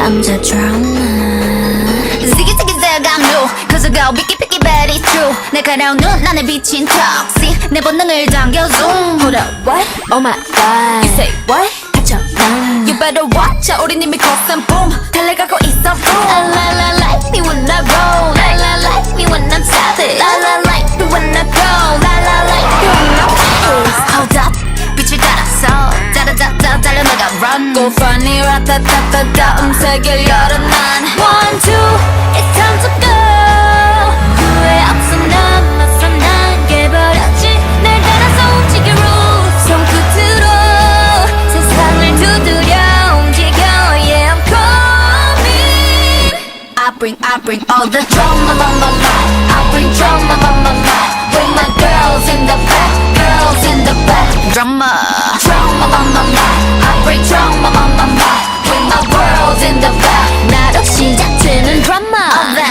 I'm the drama. Ziggy ziggy zag I'm new. Cause I go picky picky but it's true. 날카로운 눈 안에 비친 toxic 내 본능을 당겨 zoom. Hold up, what? Oh my god. You say what? 갇혀 난. You better watch out. 우린 이미 cross and boom. 달려가고 있어 boom. La la la like me when I roll. La la like me when I'm savage. La la like me when I go. La la like me when I'm pissed. Hold up. 빛을 따라서 따라따따 달려나가 run. Go funny 라따따따따 음색을 열어 난 One, two, it's time to go. 후회 없어 남았어 난 깨버렸지 날 따라서 움직여 rules 손끝으로 세상을 두드려 움직여 Yeah, I'm coming. I bring all the drama, my, my, my. I bring drama, my, my, my. Bring my girls in the back, girls in the back. Drama, drama, my, my, my. I bring drama, my, my, my. Bring my girls in the back. 나로 시작되는 drama.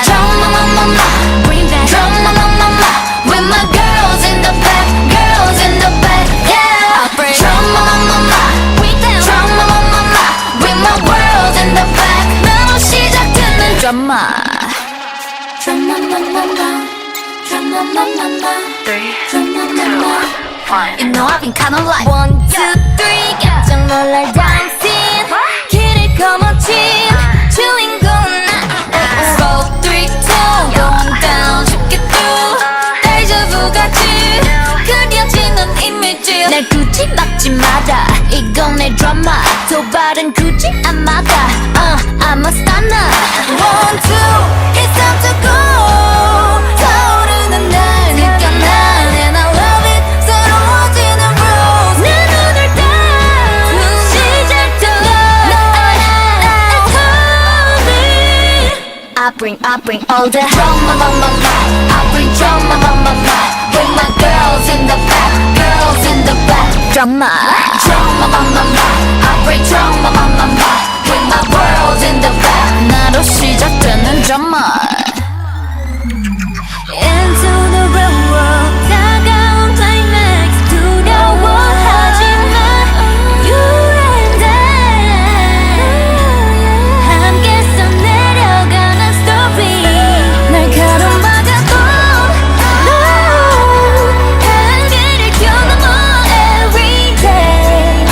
Drama, my, my, my. Bring that drama, my, my, my. Bring my girls in the back, girls in the back. Yeah, I bring drama, my, my, my. Bring that drama, my, my, my. Bring my girls in the back. 나로 시작되는 drama. Drama, my, my, my. Drama, my, my, my. 3, 2, 1. You know I've been kinda like 1, 2, 3 깜짝 놀랄 dancing 길을 거머쥔 주인공은 나 4, 3, 2 Going down 쉽게 through 데자부 같이 그려지는 이미지 날 굳이 막지 마라 이건 내 드라마 도발은 굳이 안 막아 I'm a stunner 1, 2 It's time to go 타오르는 날 느껴나 And I love it 새로워지는 rules 내 눈을 딱 시작되어 It's coming I bring all the drama, my, my, my. I bring drama, my, my, my. Bring my girls in the back, girls in the back. Drama, drama, my, my, my. I bring drama, my, my, my. Bring my girls in the back. 나로 시작되는 drama. Into the real world 다가온 climax 두려워하지마 You and I 함께 써내려가는 story 날카로운 바다도 한계를 겨넘어 every day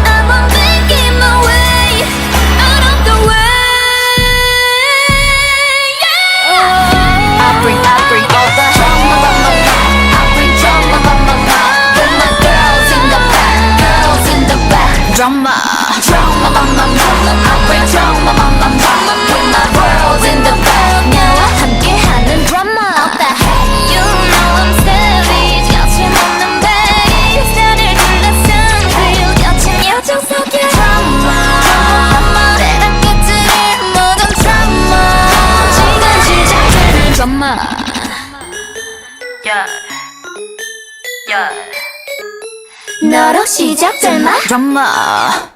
I'm on making my way out of the way I bring all the drama, my, my, my. I bring drama, my, my, my. Bring my girls in the back, girls in the back. Drama, drama, my, my, my. I bring drama, my, my, my. Bring my girls in the back. 나와 함께하는 drama. What the heck? You know I'm savage. 거침없는 bass. 나를 둘러싼 real 거친 요정 속에 drama. 때랑 끝을 모든 drama. 지금 시작되는 drama. Yeah, yeah. 너로 시작될 마 drama.